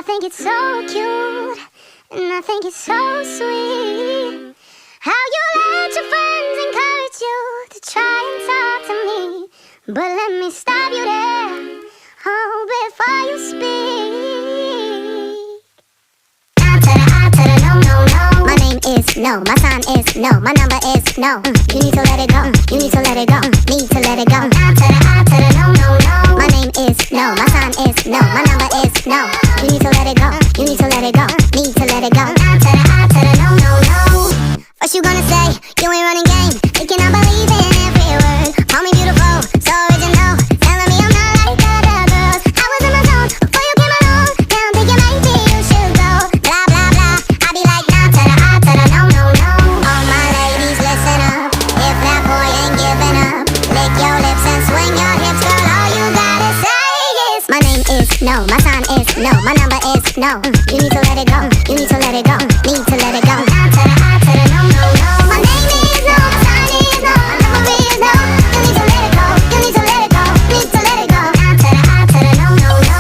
think it's so cute, and I think it's so sweet how you let your friends encourage you to try and talk to me. But let me stop you there, oh, before you speak. I to the no, no, no. My name is no, my sign is no, my number is no. You need to let it go, you need to let it go, need to let it go. I to the no, no, no. My name is no, my sign is no, my number is no. You need to let it go, you need to let it go, need to let it go. I to the no, no, no. What you gonna say? You ain't running game. You cannot believe in every word. Call me beautiful, so original. Telling me I'm not like other girls. I was in my zone before you came along. Now I'm thinking maybe you should go. Blah, blah, blah. I be like, nah, to the no, no, no. All my ladies, listen up. If that boy ain't giving up, lick your lips and swing your hips, girl. All you gotta say is my name is no, my sign is no, my number is no. You need to let it go, you need to let it go, need to let it go. To the no, no, no. My name is no, my sign is no, my number is no. You need to let it go, you need to let it go, need to let it go. To the no, no, no.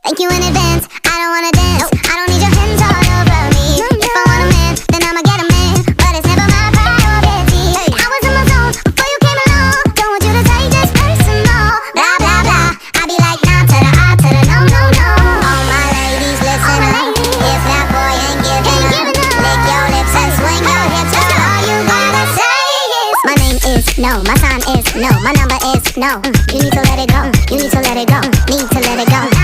Thank you in advance, I don't wanna dance. I don't need your hands all over me. If I want a man, then I'ma get a man, but it's never my priority. I was in my zone before you came along. Don't want you to take this personal. Blah, blah, blah. I be like, nah, to the no, no, no. All my ladies, listen up. If that boy ain't giving up, lick your lips and swing your hips, girl. All you gotta say is my name is no, my sign is no, my number is no. You need to let it go, you need to let it go, need to let it go.